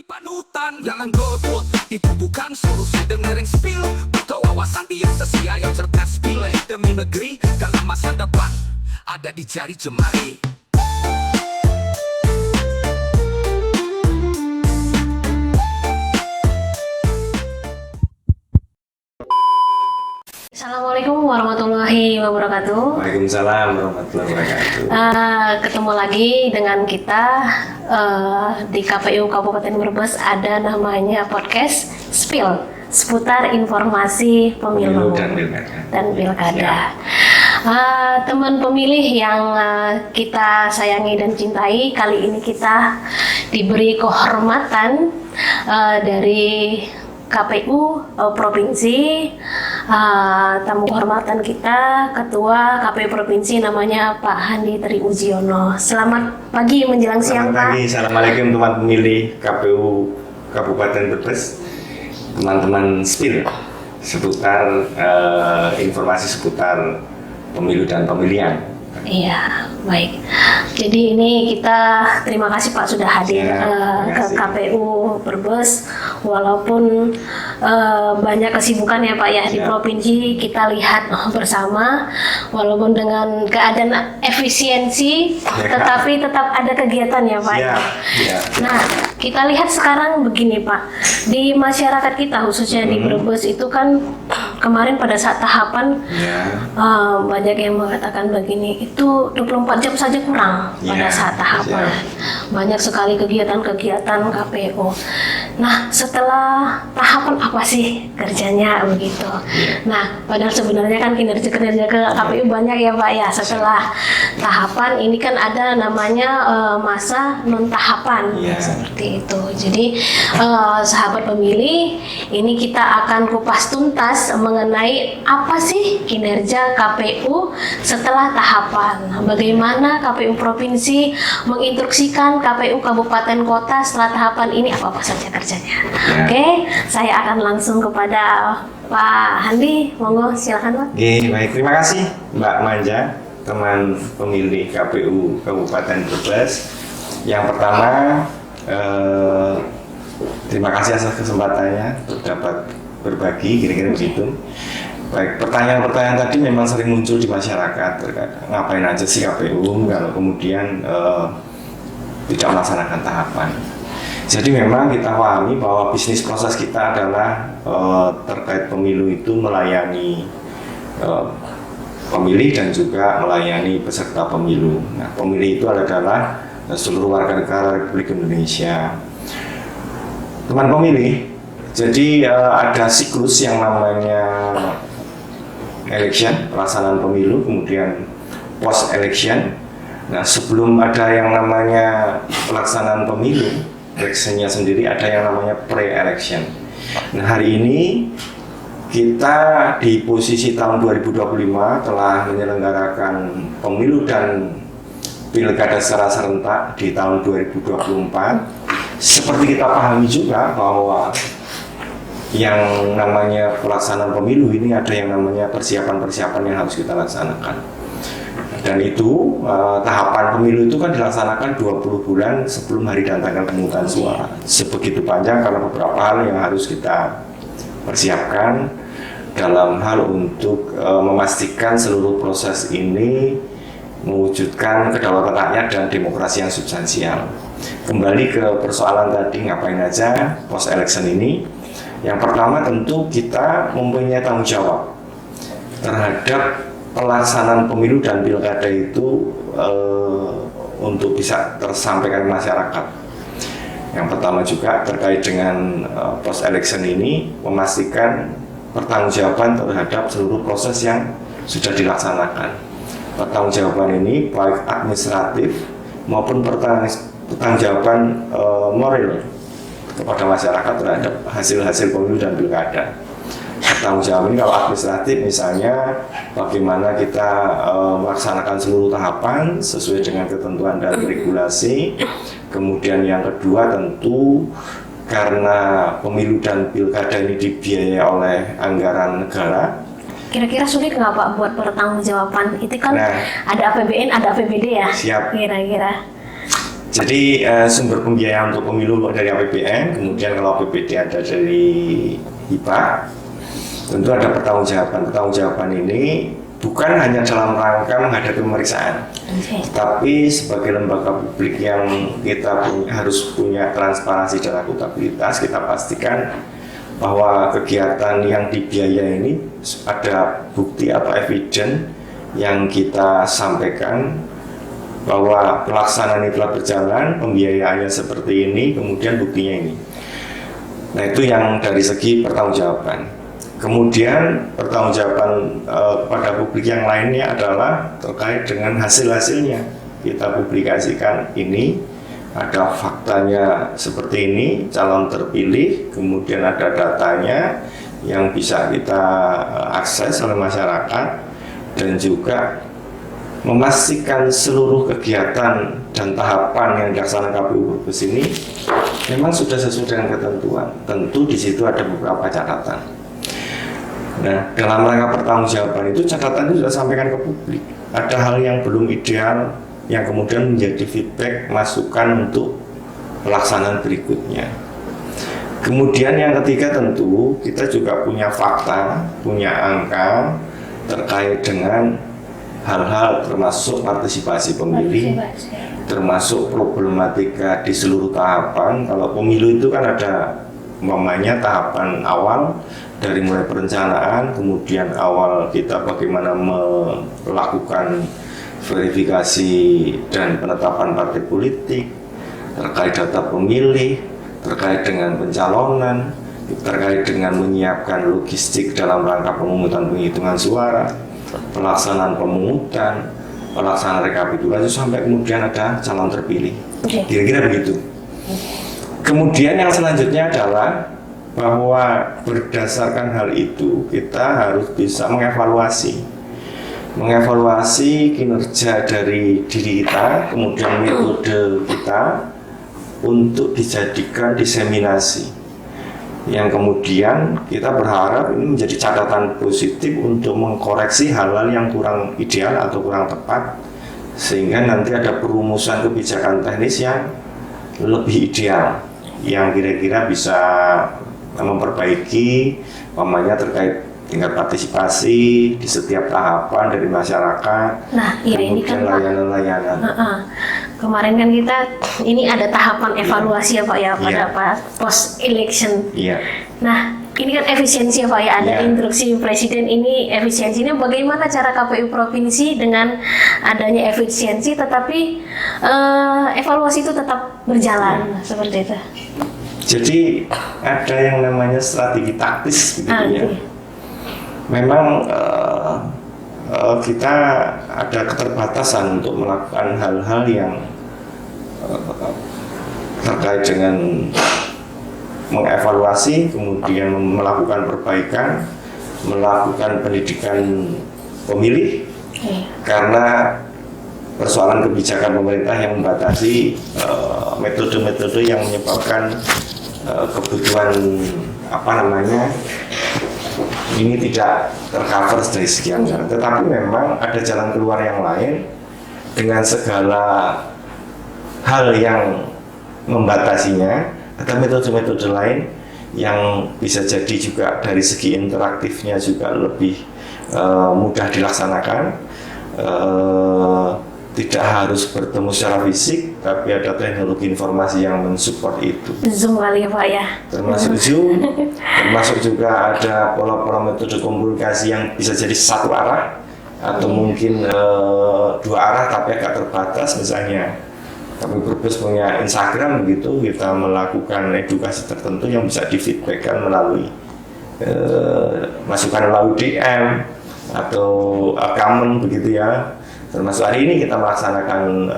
panutan, jangan golput. Itu bukan solusi, dengerin spill. Butuh wawasan biasa, ayo cerdas pilih. Demi negeri, dalam masa depan ada di jari jemari. Assalamualaikum warahmatullahi wabarakatuh. Waalaikumsalam warahmatullahi wabarakatuh. Ketemu lagi dengan kita di KPU Kabupaten Brebes, ada namanya podcast Spill seputar informasi pemilu dan pilkada. Teman pemilih yang kita sayangi dan cintai, kali ini kita diberi kehormatan dari KPU Provinsi, tamu kehormatan kita Ketua KPU Provinsi namanya Pak Handi Triujiono. Selamat pagi menjelang siang, Pak. Selamat pagi, assalamualaikum teman pemilih KPU Kabupaten Brebes, teman-teman Spill seputar informasi seputar pemilu dan pemilihan. Iya, baik. Jadi ini kita terima kasih Pak sudah hadir ke KPU Brebes. Walaupun banyak kesibukan ya Pak ya di provinsi, kita lihat bersama. Walaupun dengan keadaan efisiensi, tetapi tetap ada kegiatan ya Pak. Nah, kita lihat sekarang begini Pak, di masyarakat kita khususnya di Brebes itu kan kemarin pada saat tahapan banyak yang mengatakan begini, itu 24 jam saja kurang pada saat tahapan. Banyak sekali kegiatan-kegiatan KPU. Nah, setelah tahapan apa sih kerjanya begitu? Nah, padahal sebenarnya kan kinerja-kinerja ke KPU banyak ya Pak ya. Setelah tahapan ini kan ada namanya masa non tahapan seperti itu. Jadi sahabat pemilih, ini kita akan kupas tuntas mengenai apa sih kinerja KPU setelah tahapan. Bagaimana KPU Provinsi menginstruksikan KPU Kabupaten Kota setelah tahapan ini apa saja kerjanya. Oke, saya akan langsung kepada Pak Handi. Monggo silakan Pak. Oke, baik, terima kasih Mbak Manja, teman pemilih KPU Kabupaten Brebes. Yang pertama, terima kasih atas kesempatannya untuk dapat berbagi, kira-kira begitu. Baik, pertanyaan-pertanyaan tadi memang sering muncul di masyarakat terkait ngapain aja sih KPU kalau kemudian tidak melaksanakan tahapan. Jadi memang kita pahami bahwa bisnis proses kita adalah terkait pemilu itu melayani pemilih dan juga melayani peserta pemilu. Nah, pemilih itu adalah seluruh warga negara Republik Indonesia. Teman pemilih, jadi ada siklus yang namanya election, pelaksanaan pemilu, kemudian post election. Nah, sebelum ada yang namanya pelaksanaan pemilu, electionnya sendiri ada yang namanya pre-election. Nah, hari ini kita di posisi tahun 2025 telah menyelenggarakan pemilu dan pilkada secara serentak di tahun 2024. Seperti kita pahami juga bahwa yang namanya pelaksanaan pemilu ini ada yang namanya persiapan-persiapan yang harus kita laksanakan. Dan itu tahapan pemilu itu kan dilaksanakan 20 bulan sebelum hari dan tanggal pemungutan suara. Sebegitu panjang karena beberapa hal yang harus kita persiapkan dalam hal untuk memastikan seluruh proses ini mewujudkan kedaulatan rakyat dan demokrasi yang substansial. Kembali ke persoalan tadi, ngapain aja post election ini? Yang pertama tentu kita mempunyai tanggung jawab terhadap pelaksanaan pemilu dan pilkada itu untuk bisa tersampaikan ke masyarakat. Yang pertama juga terkait dengan post election ini, memastikan pertanggungjawaban terhadap seluruh proses yang sudah dilaksanakan. Pertanggungjawaban ini baik administratif maupun pertanggungjawaban moral kepada masyarakat terhadap hasil-hasil pemilu dan pilkada. Pertanggungjawaban ini kalau administratif misalnya bagaimana kita melaksanakan seluruh tahapan sesuai dengan ketentuan dan regulasi. Kemudian yang kedua tentu karena pemilu dan pilkada ini dibiayai oleh anggaran negara. Kira-kira sulit nggak Pak buat pertanggungjawaban? Itu kan ada APBN, ada APBD ya? Siap. Kira-kira. Jadi sumber pembiayaan untuk pemilu dari APBN, kemudian kalau APBD ada dari hibah, tentu ada pertanggungjawaban. Pertanggungjawaban ini bukan hanya dalam rangka menghadapi pemeriksaan, tapi sebagai lembaga publik yang kita harus punya transparansi dan akuntabilitas, kita pastikan bahwa kegiatan yang dibiayai ini ada bukti atau evidence yang kita sampaikan bahwa pelaksanaan itu telah berjalan, pembiayaannya seperti ini, kemudian buktinya ini. Nah, itu yang dari segi pertanggungjawaban. Kemudian pertanggungjawaban pada publik yang lainnya adalah terkait dengan hasil-hasilnya. Kita publikasikan ini, ada faktanya seperti ini, calon terpilih, kemudian ada datanya yang bisa kita akses oleh masyarakat, dan juga memastikan seluruh kegiatan dan tahapan yang dilaksanakan KPU Brebes ini memang sudah sesuai dengan ketentuan. Tentu di situ ada beberapa catatan. Nah, dalam rangka pertanggungjawaban itu catatan itu sudah sampaikan ke publik. Ada hal yang belum ideal yang kemudian menjadi feedback, masukan untuk pelaksanaan berikutnya. Kemudian yang ketiga tentu kita juga punya fakta, punya angka terkait dengan hal-hal termasuk partisipasi pemilih, termasuk problematika di seluruh tahapan. Kalau pemilu itu kan ada umpamanya tahapan awal dari mulai perencanaan, kemudian awal kita bagaimana melakukan verifikasi dan penetapan partai politik, terkait data pemilih, terkait dengan pencalonan, terkait dengan menyiapkan logistik dalam rangka pemungutan penghitungan suara, pelaksanaan pemungutan, pelaksanaan rekapitulasi, sampai kemudian ada calon terpilih. Kira-kira begitu. Kemudian yang selanjutnya adalah bahwa berdasarkan hal itu kita harus bisa mengevaluasi kinerja dari diri kita, kemudian metode kita untuk dijadikan diseminasi, yang kemudian kita berharap ini menjadi catatan positif untuk mengkoreksi hal-hal yang kurang ideal atau kurang tepat, sehingga nanti ada perumusan kebijakan teknis yang lebih ideal, yang kira-kira bisa memperbaiki umpamanya terkait tingkat partisipasi di setiap tahapan dari masyarakat. Nah, iya, ini kan layanan-layanan. Kemarin kan kita ini ada tahapan evaluasi ya Pak ya pada post election. Iya. Nah, ini kan efisiensi ya Pak ya, ada instruksi Presiden, ini efisiensinya bagaimana cara KPU Provinsi dengan adanya efisiensi tetapi evaluasi itu tetap berjalan seperti itu. Jadi ada yang namanya strategi taktis begitu ya. Memang kita ada keterbatasan untuk melakukan hal-hal yang terkait dengan mengevaluasi, kemudian melakukan perbaikan, melakukan pendidikan pemilih, karena persoalan kebijakan pemerintah yang membatasi metode-metode yang menyebabkan kebutuhan ini tidak tercover dari sekian jalan. Tetapi memang ada jalan keluar yang lain dengan segala hal yang membatasinya. Ada metode-metode lain yang bisa jadi juga dari segi interaktifnya juga lebih mudah dilaksanakan. Tidak harus bertemu secara fisik, tapi ada teknologi informasi yang mensupport itu. Zoom kali ya Pak ya. Termasuk Zoom, termasuk juga ada pola-pola metode komunikasi yang bisa jadi satu arah atau mungkin dua arah tapi agak terbatas. Misalnya kami Brebes punya Instagram begitu, kita melakukan edukasi tertentu yang bisa di-feedbackkan melalui masukan melalui DM atau comment begitu ya. Termasuk hari ini kita melaksanakan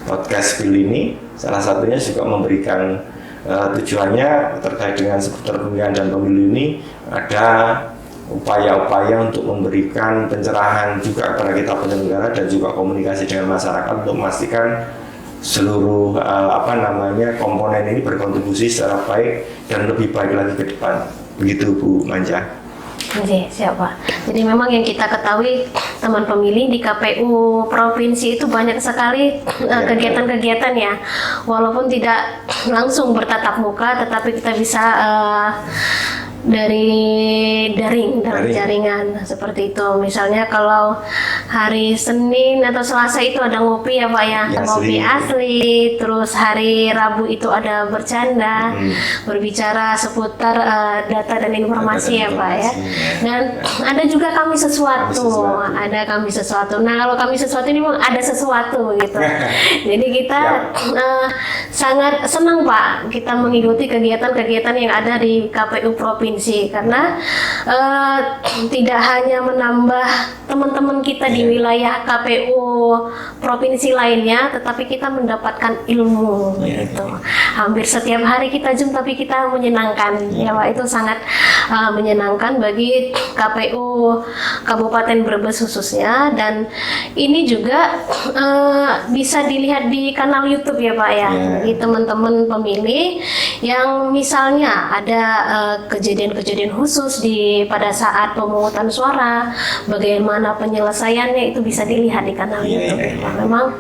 podcast Spill ini, salah satunya juga memberikan tujuannya terkait dengan seputar pemilihan dan pemilu ini, ada upaya-upaya untuk memberikan pencerahan juga kepada kita penyelenggara dan juga komunikasi dengan masyarakat untuk memastikan seluruh komponen ini berkontribusi secara baik dan lebih baik lagi ke depan. Begitu Bu Manja. Siapa? Jadi memang yang kita ketahui teman pemilih di KPU provinsi itu banyak sekali kegiatan-kegiatan ya, walaupun tidak langsung bertatap muka, tetapi kita bisa dari jaringan seperti itu. Misalnya kalau hari Senin atau Selasa itu ada ngopi ya Pak ya, ngopi asli. Terus hari Rabu itu ada bercanda, berbicara seputar data dan informasi ya Pak ya. Dan ada juga kami sesuatu. Nah kalau kami sesuatu ini memang ada sesuatu gitu. Jadi kita sangat senang Pak kita mengikuti kegiatan-kegiatan yang ada di KPU provinsi. Karena tidak hanya menambah teman-teman kita di wilayah KPU provinsi lainnya, tetapi kita mendapatkan ilmu gitu. Hampir setiap hari kita Zoom, tapi kita menyenangkan ya Pak, itu sangat menyenangkan bagi KPU Kabupaten Brebes khususnya. Dan ini juga bisa dilihat di kanal YouTube ya Pak ya, bagi teman-teman pemilih yang misalnya ada kejadian khusus pada saat pemungutan suara, bagaimana penyelesaiannya itu bisa dilihat di kanal YouTube. Memang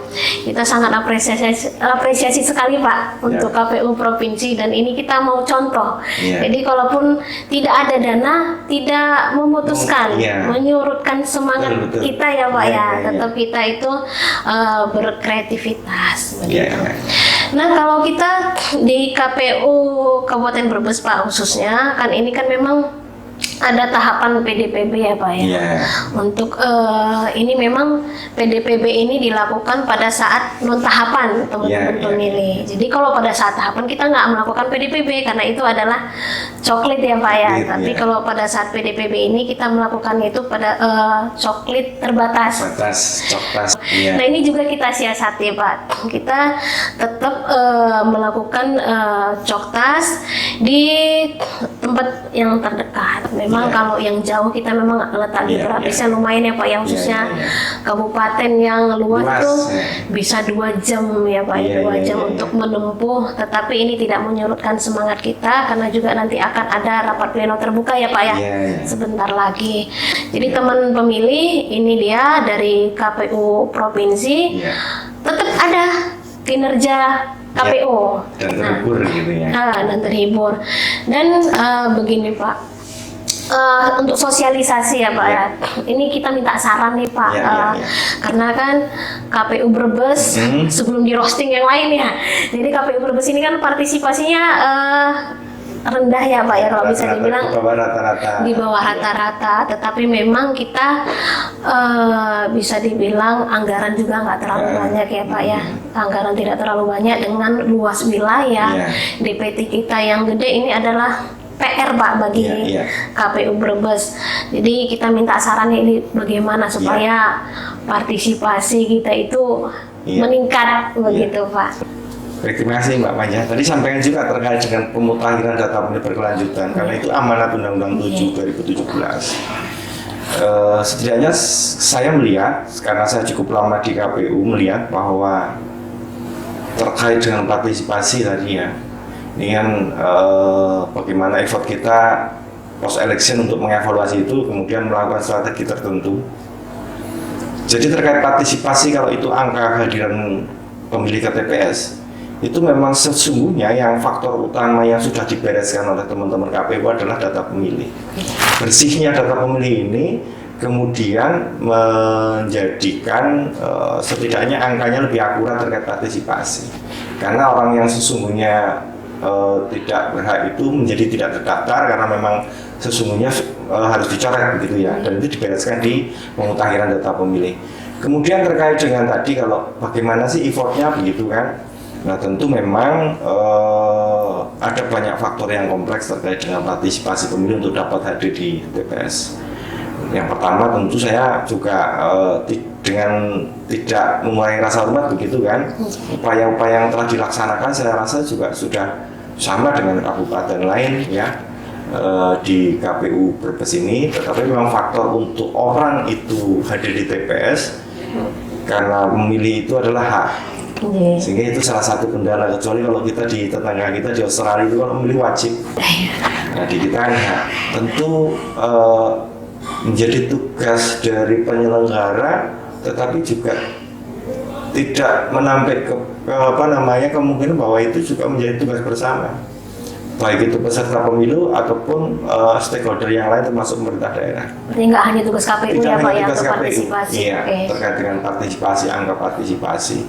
kita sangat apresiasi sekali Pak untuk KPU provinsi, dan ini kita mau contoh. Jadi kalaupun tidak ada dana, tidak memutuskan menyurutkan semangat kita ya Pak ya, tetap kita itu berkreativitas begitu. Nah kalau kita di KPU Kabupaten Brebes Pak khususnya, kan ini kan memang ada tahapan PDPB ya Pak ya. Untuk ini memang PDPB ini dilakukan pada saat non tahapan teman-teman pemilih. Jadi kalau pada saat tahapan kita nggak melakukan PDPB karena itu adalah coklit ya Pak ya. Tapi kalau pada saat PDPB ini kita melakukan itu pada coklit terbatas. Nah ini juga kita siasati Pak. Kita tetap melakukan coktas di tempat yang terdekat. Memang kalau yang jauh kita memang letak geografisnya lumayan ya Pak, yang khususnya kabupaten yang luas itu bisa 2 jam ya Pak, 2 jam untuk menempuh. Tetapi ini tidak menyurutkan semangat kita karena juga nanti akan ada rapat pleno terbuka ya Pak ya, sebentar lagi. Jadi teman pemilih ini dia dari KPU provinsi tetap ada kinerja KPU dan terhibur gitu ya. Dan terhibur. Dan begini Pak, untuk sosialisasi ya Pak ya. Ini kita minta saran nih Pak, karena kan KPU Brebes sebelum di roasting yang lain ya. Jadi KPU Brebes ini kan partisipasinya rendah ya Pak ya, kalau bisa dibilang di bawah rata-rata. Tetapi memang kita bisa dibilang anggaran juga nggak terlalu banyak ya Pak ya. Anggaran tidak terlalu banyak dengan luas wilayah. DPT kita yang gede ini adalah PR Pak bagi KPU Brebes. Jadi kita minta sarannya ini bagaimana supaya partisipasi kita itu meningkat begitu Pak. Terima kasih Mbak Maya. Tadi sampaikan juga terkait dengan pemutahiran data pemilih berkelanjutan, karena itu amanat Undang-Undang 7 2017. Setidaknya saya melihat, karena saya cukup lama di KPU, melihat bahwa terkait dengan partisipasi tadi ya, ini kan bagaimana effort kita post election untuk mengevaluasi itu, kemudian melakukan strategi tertentu. Jadi terkait partisipasi, kalau itu angka kehadiran pemilih ke TPS, itu memang sesungguhnya yang faktor utama yang sudah dibereskan oleh teman-teman KPU adalah data pemilih. Bersihnya data pemilih ini kemudian menjadikan setidaknya angkanya lebih akurat terkait partisipasi. Karena orang yang sesungguhnya tidak berhak itu menjadi tidak terdaftar karena memang sesungguhnya harus dicoret begitu ya, dan itu dibereskan di pemutakhiran data pemilih. Kemudian terkait dengan tadi, kalau bagaimana sih effortnya begitu kan. Nah tentu memang ada banyak faktor yang kompleks terkait dengan partisipasi pemilih untuk dapat hadir di TPS. Yang pertama tentu saya juga dengan tidak mengurangi rasa hormat begitu kan, upaya-upaya yang telah dilaksanakan saya rasa juga sudah sama dengan kabupaten lain ya di KPU Brebes ini. Tetapi memang faktor untuk orang itu hadir di TPS karena memilih itu adalah hak Iya. Sehingga itu salah satu kendala, kecuali kalau kita di tetangga kita di Australia itu kalau memilih wajib. Nah di kita kan tentu menjadi tugas dari penyelenggara, tetapi juga tidak menampik kemungkinan bahwa itu juga menjadi tugas bersama, baik itu peserta pemilu ataupun stakeholder yang lain termasuk pemerintah daerah. Berarti nggak hanya tugas KPU ya Pak ya tugas untuk KPU. partisipasi. Iya, Oke. terkait dengan partisipasi, angka partisipasi.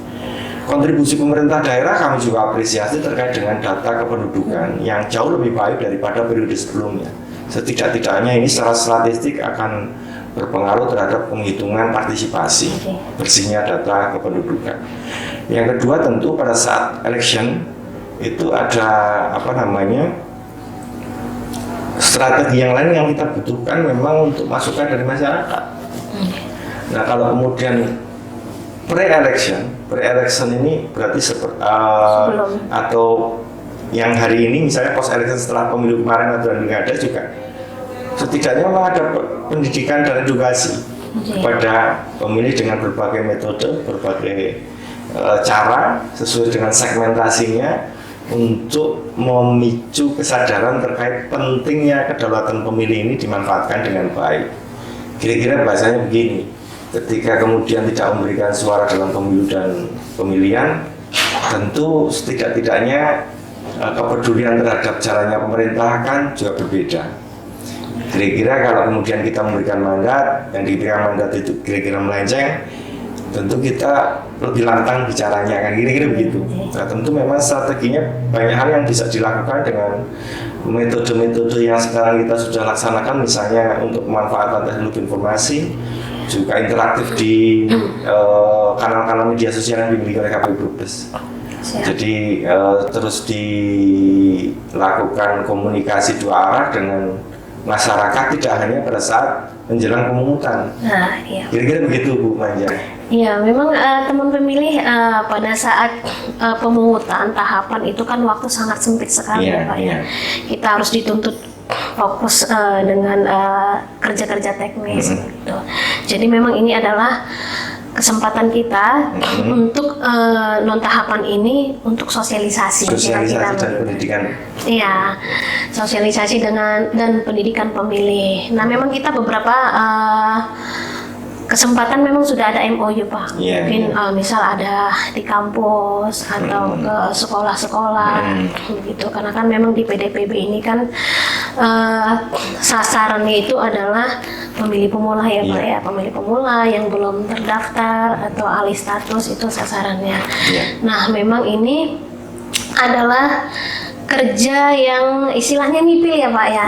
Kontribusi pemerintah daerah kami juga apresiasi terkait dengan data kependudukan yang jauh lebih baik daripada periode sebelumnya. Setidak-tidaknya ini secara statistik akan berpengaruh terhadap penghitungan partisipasi, bersihnya data kependudukan. Yang kedua tentu pada saat election itu ada strategi yang lain yang kita butuhkan memang untuk masukan dari masyarakat. Nah kalau kemudian pre-election ini berarti atau yang hari ini misalnya post election setelah pemilu kemarin atau pilkada juga setidaknya memang ada pendidikan dan edukasi kepada pemilih dengan berbagai metode, berbagai cara sesuai dengan segmentasinya untuk memicu kesadaran terkait pentingnya kedaulatan pemilih ini dimanfaatkan dengan baik. Kira-kira bahasanya begini, ketika kemudian tidak memberikan suara dalam pemilu dan pemilihan, tentu setidak-tidaknya kepedulian terhadap jalannya pemerintah kan juga berbeda. Kira-kira kalau kemudian kita memberikan mandat, yang diberikan mandat itu kira-kira melenceng, tentu kita lebih lantang bicaranya kan, kira-kira begitu. Nah tentu memang strateginya banyak hal yang bisa dilakukan dengan metode-metode yang sekarang kita sudah laksanakan, misalnya untuk pemanfaatan teknologi informasi, juga interaktif di kanal-kanal media sosial yang dimiliki oleh KPU Brebes. Jadi terus dilakukan komunikasi dua arah dengan masyarakat, tidak hanya pada saat menjelang pemungutan. Nah, iya. Kira-kira begitu Bu Manja. Iya, memang teman pemilih pada saat pemungutan tahapan itu kan waktu sangat sempit sekali ya Pak ya. Kita harus dituntut fokus dengan kerja-kerja teknis gitu. Jadi memang ini adalah kesempatan kita untuk non tahapan ini untuk sosialisasi dan pendidikan. Iya, sosialisasi dan pendidikan pemilih. Nah, memang kita beberapa kesempatan memang sudah ada MOU Pak. Mungkin misal ada di kampus atau ke sekolah-sekolah gitu. Karena kan memang di PDPB ini kan sasarannya itu adalah pemilih pemula ya Pak ya, pemilih pemula yang belum terdaftar atau alih status itu sasarannya. Nah, memang ini adalah kerja yang istilahnya nipil ya Pak ya.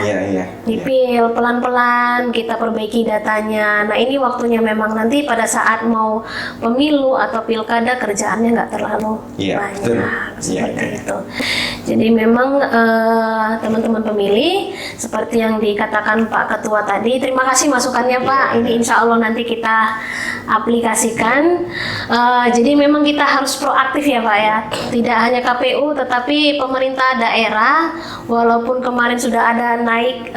Nipil pelan-pelan kita perbaiki datanya. Nah ini waktunya memang nanti pada saat mau pemilu atau pilkada kerjaannya nggak terlalu banyak seperti itu. Jadi memang teman-teman pemilih seperti yang dikatakan Pak Ketua tadi, terima kasih masukannya Pak. Ini insya Allah nanti kita aplikasikan. Jadi memang kita harus proaktif ya Pak ya. Tidak hanya KPU tetapi pemerintah daerah, walaupun kemarin sudah ada naik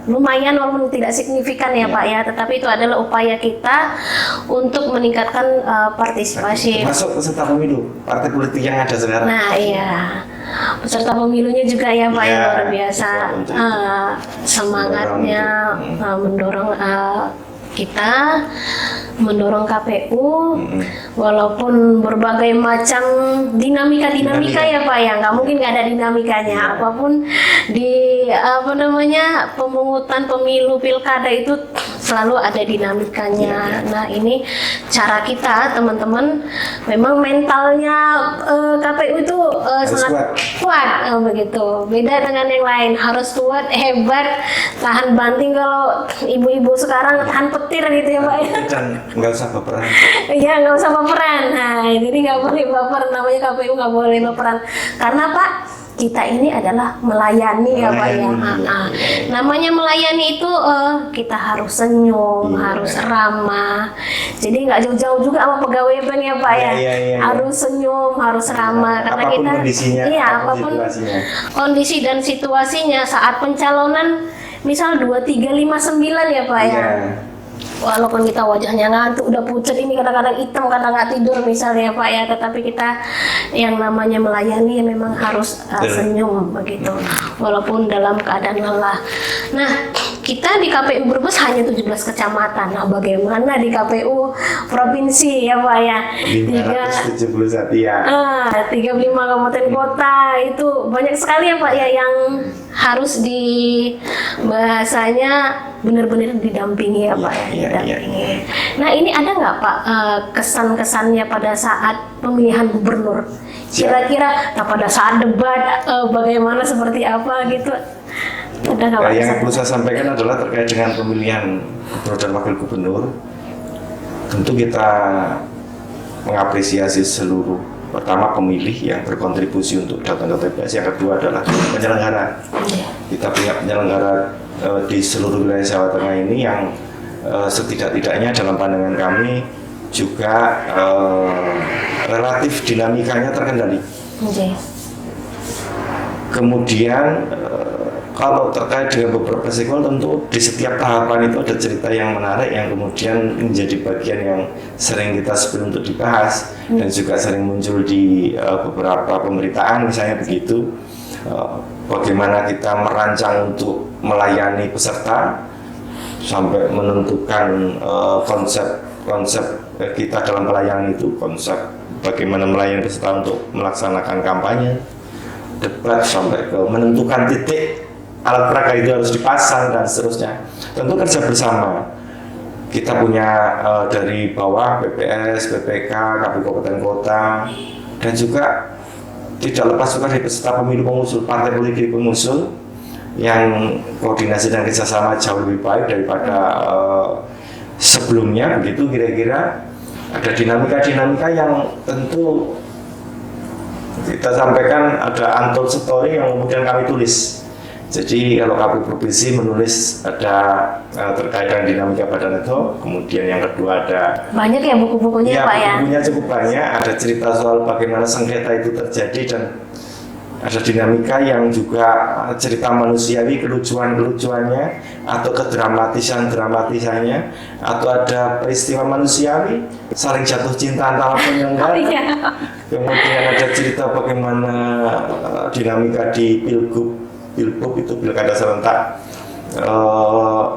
lumayan walaupun tidak signifikan ya Pak ya, tetapi itu adalah upaya kita untuk meningkatkan partisipasi. Masuk peserta pemilu, partai politik yang ada sekarang. Nah iya, peserta pemilunya juga ya Pak ya, luar biasa semangatnya mendorong kita, mendorong KPU, walaupun berbagai macam dinamika ya Pak ya, nggak mungkin nggak ada dinamikanya. Apapun di pemungutan pemilu pilkada itu selalu ada dinamikanya. Nah ini cara kita teman-teman, memang mentalnya KPU itu sangat kuat begitu. Beda dengan yang lain, harus kuat, hebat, tahan banting. Kalau ibu-ibu sekarang tahan petir gitu ya Pak ya. Dan nggak usah baperan. Iya, nggak usah baperan. Nah jadi nggak boleh baper, namanya KPU nggak boleh baperan. Karena Pak, kita ini adalah melayani ya Pak ya. Namanya melayani itu kita harus senyum, harus ramah. Jadi nggak jauh-jauh juga sama pegawai bank ya Pak ya. Harus senyum, harus ramah. Karena apapun kita kondisinya, apapun kondisi dan situasinya saat pencalonan, misal 2359 ya Pak ya. walaupun kita wajahnya ngantuk, udah pucat, ini kadang-kadang hitam karena nggak tidur misalnya Pak ya, tetapi kita yang namanya melayani ya memang harus senyum begitu, walaupun dalam keadaan lelah. Nah, kita di KPU Brebes hanya 17 kecamatan. Nah, bagaimana di KPU provinsi ya Pak ya? 571 ya. 35 kabupaten kota, itu banyak sekali ya Pak ya yang harus di bahasanya benar-benar didampingi ya Pak ya, didampingi. Nah, ini ada nggak Pak kesan-kesannya pada saat pemilihan gubernur? Kira-kira pada saat debat bagaimana, seperti apa gitu? Ada nggak Pak? Yang perlu saya sampaikan adalah terkait dengan pemilihan gubernur dan wakil gubernur. Tentu kita mengapresiasi seluruh, pertama pemilih yang berkontribusi untuk datang ke TPS, yang kedua adalah penyelenggara. Kita punya penyelenggara di seluruh wilayah Jawa Tengah ini yang setidak-tidaknya dalam pandangan kami juga relatif dinamikanya terkendali. Kemudian kalau terkait dengan beberapa sequel, tentu di setiap tahapan itu ada cerita yang menarik yang kemudian menjadi bagian yang sering kita sebut untuk dibahas dan juga sering muncul di beberapa pemberitaan misalnya begitu. Bagaimana kita merancang untuk melayani peserta sampai menentukan konsep kita dalam pelayanan itu, konsep bagaimana melayani peserta untuk melaksanakan kampanye, debat, sampai ke menentukan titik alat peraga itu harus dipasang dan seterusnya. Tentu kerja bersama. Kita punya dari bawah BPS, BPK, KPU Kabupaten Kota, dan juga tidak lepas juga dari peserta pemilu pengusul, partai politik pengusul yang koordinasi dan kerjasama jauh lebih baik daripada sebelumnya. Begitu kira-kira ada dinamika-dinamika yang tentu kita sampaikan, ada untold story yang kemudian kami tulis. Jadi kalau KPU Provinsi menulis ada terkait dengan dinamika Badan Network, kemudian yang kedua ada banyak ya buku-bukunya Pak ya? Bukunya cukup banyak, ada cerita soal bagaimana sengketa itu terjadi dan ada dinamika yang juga cerita manusiawi, kelucuan-kelucuannya atau kedramatisan-dramatisannya, atau ada peristiwa manusiawi saling jatuh cinta antara penyelenggara. Kemudian ada cerita bagaimana dinamika di Pilgub itu pilkada serentak,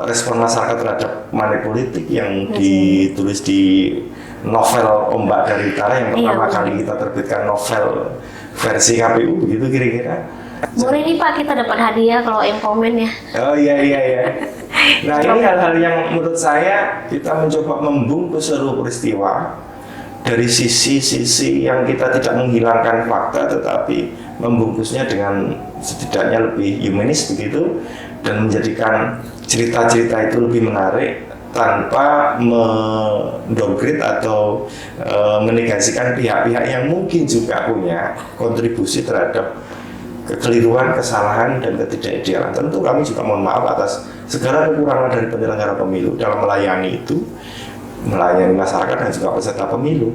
respon masyarakat terhadap money politik yang ditulis di novel Ombak dari Utara yang pertama kali kita terbitkan novel versi KPU, begitu kira-kira. Boleh nih Pak, kita dapat hadiah kalau yang komen ya. Oh iya. Nah, ini hal-hal yang menurut saya kita mencoba membungkus seluruh peristiwa dari sisi-sisi yang kita tidak menghilangkan fakta, tetapi membungkusnya dengan setidaknya lebih humanis begitu, dan menjadikan cerita-cerita itu lebih menarik tanpa mendowngrade atau menegasikan pihak-pihak yang mungkin juga punya kontribusi terhadap kekeliruan, kesalahan, dan ketidakidealan. Tentu kami juga mohon maaf atas segala kekurangan dari penyelenggara pemilu dalam melayani itu, melayani masyarakat dan juga peserta pemilu.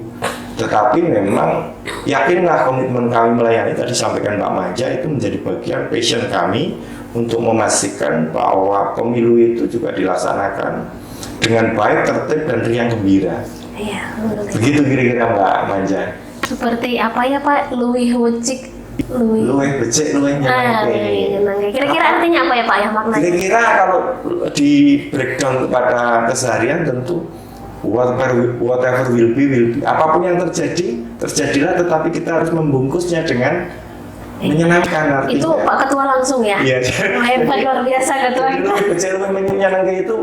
Tetapi memang yakinlah komitmen kami melayani, tadi sampaikan Pak Manja, itu menjadi bagian passion kami untuk memastikan bahwa pemilu itu juga dilaksanakan dengan baik, tertib, dan riang gembira. Iya, begitu kira-kira Mbak Manja. Seperti apa ya Pak? Luwih wucik, luwih becik, luwih nyenengke. Kira-kira artinya apa ya Pak ya maknanya? Kira-kira kalau di breakdown kepada keseharian tentu whatever will be. Apapun yang terjadi, terjadilah, tetapi kita harus membungkusnya dengan menyenangkan artinya. Itu Pak Ketua langsung ya? Iya. Hebat, luar biasa Ketua kita. Lebih menyenangkan itu,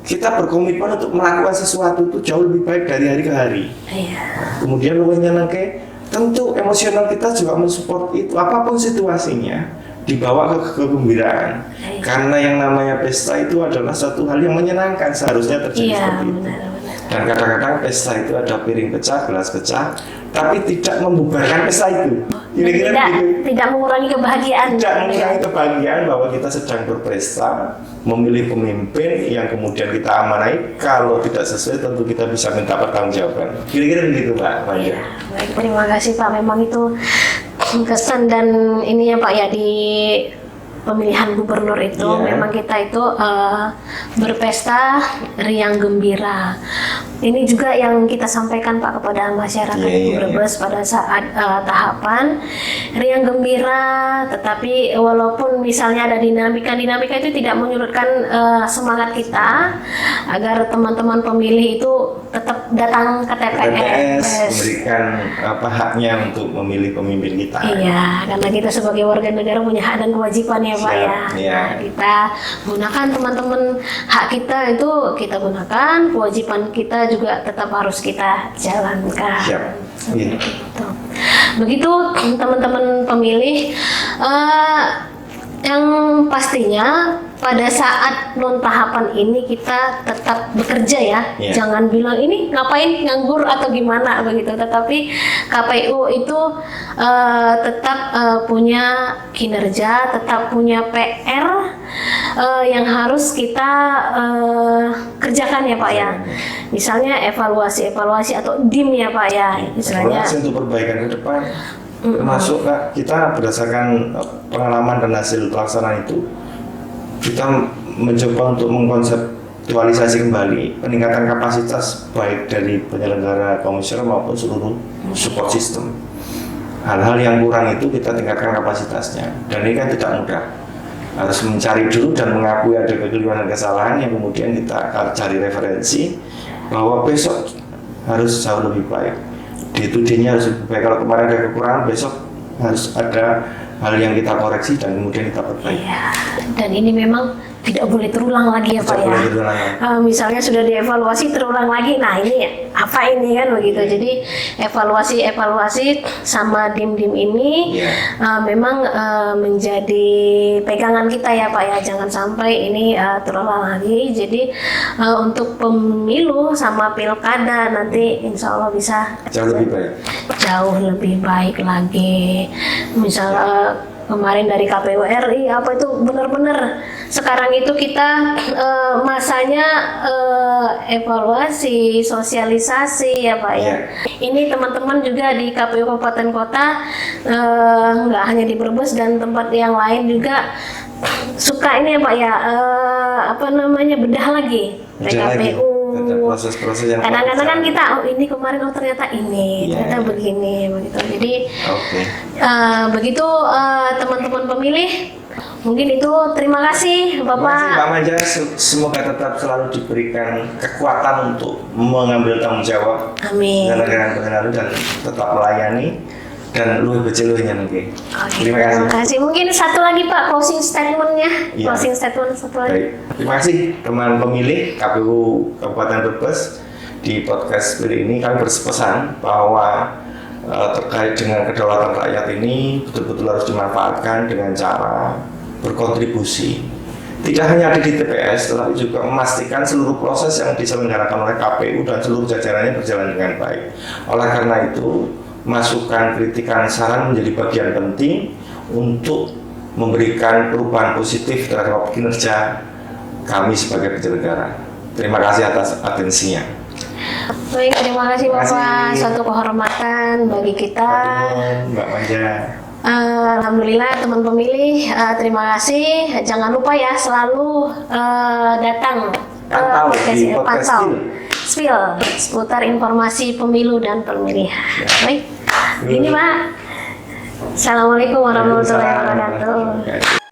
kita berkomitmen untuk melakukan sesuatu itu jauh lebih baik dari hari ke hari. Iya. Kemudian lebih menyenangkan, tentu emosional kita juga mensupport itu, apapun situasinya, dibawa ke kegembiraan. Karena yang namanya pesta itu adalah satu hal yang menyenangkan, seharusnya terjadi seperti itu. Benar. Dan kadang-kadang pesta itu ada piring pecah, gelas pecah, tapi tidak membubarkan pesta itu. Kira-kira tidak mengurangi kebahagiaan. Tidak mengurangi kebahagiaan bahwa kita sedang berpesta, memilih pemimpin yang kemudian kita amanai. Kalau tidak sesuai, tentu kita bisa minta pertanggungjawaban. Kira-kira begitu Pak Manja. Baik, terima kasih Pak. Memang itu kesan dan ininya Pak ya, di pemilihan gubernur itu Iya. memang kita itu berpesta riang gembira. Ini juga yang kita sampaikan Pak kepada masyarakat Iya. Brebes pada saat tahapan riang gembira, tetapi walaupun misalnya ada dinamika itu tidak menyurutkan semangat kita agar teman-teman pemilih itu tetap datang ke TPS memberikan haknya untuk memilih pemimpin kita. Iya, karena kita sebagai warga negara punya hak dan kewajiban ya Pak Siap, ya. iya. Nah, kita gunakan teman-teman, hak kita itu kita gunakan, kewajiban kita juga tetap harus kita jalankan. Siap. Iya. Begitu teman-teman pemilih, yang pastinya pada saat non tahapan ini kita tetap bekerja ya. Iya. Jangan bilang ini ngapain nganggur atau gimana begitu. Tetapi KPU itu tetap punya kinerja, tetap punya PR yang harus kita kerjakan ya Pak ya. Misalnya evaluasi atau DIM ya Pak ya. Misalnya Evaluasi untuk perbaikan ke depan. Termasuk Kak, kita berdasarkan pengalaman dan hasil pelaksanaan itu, kita mencoba untuk mengkonseptualisasi kembali peningkatan kapasitas baik dari penyelenggara komisioner maupun seluruh support system. Hal-hal yang kurang itu kita tingkatkan kapasitasnya, dan ini kan tidak mudah. Harus mencari dulu dan mengakui ada kekeliruan dan kesalahan yang kemudian kita akan cari referensi bahwa besok harus jauh lebih baik. D2D-nya harus lebih baik. Kalau kemarin ada kekurangan, besok harus ada hal yang kita koreksi dan kemudian kita perbaiki. iya. Dan ini memang tidak boleh terulang lagi ya Pak ya. Misalnya sudah dievaluasi terulang lagi, nah ini apa ini kan begitu. Jadi evaluasi sama dim-dim ini memang menjadi pegangan kita ya Pak ya. Jangan sampai ini terulang lagi. Jadi untuk pemilu sama pilkada nanti insya Allah bisa jauh lebih baik lagi. Misalnya kemarin dari KPU RI apa itu benar-benar sekarang itu kita masanya evaluasi, sosialisasi ya Pak ya. Ini teman-teman juga di KPU Kabupaten Kota nggak hanya di Brebes dan tempat yang lain juga suka ini ya Pak ya bedah lagi KPU. Proses-proses yang kadang-kadang kan kita ini kemarin ternyata ini ternyata begini begitu. Jadi begitu teman-teman pemilih, mungkin itu terima kasih Bapak. Terima kasih Pak Manja, semoga tetap selalu diberikan kekuatan untuk mengambil tanggung jawab Amin. dan tetap melayani dan luwih becik nanti. Terima kasih. Terima kasih. Mungkin satu lagi Pak, closing statementnya. Closing statement satu lagi. Baik. Terima kasih teman pemilih KPU Kabupaten Brebes. Di podcast kali ini kami berpesan bahwa terkait dengan kedaulatan rakyat ini betul-betul harus dimanfaatkan dengan cara berkontribusi. Tidak hanya ada di TPS, tetapi juga memastikan seluruh proses yang diselenggarakan oleh KPU dan seluruh jajarannya berjalan dengan baik. Oleh karena itu, masukan, kritikan, saran menjadi bagian penting untuk memberikan perubahan positif terhadap kinerja kami sebagai penyelenggara. Terima kasih atas atensinya. Baik, terima kasih Bapak. Suatu kehormatan bagi kita. Mbak Manja. Alhamdulillah teman pemilih, terima kasih. Jangan lupa ya selalu datang Pantau di podcast Spill seputar informasi pemilu dan pemilihan. Baik, ini Pak. Assalamualaikum warahmatullahi wabarakatuh.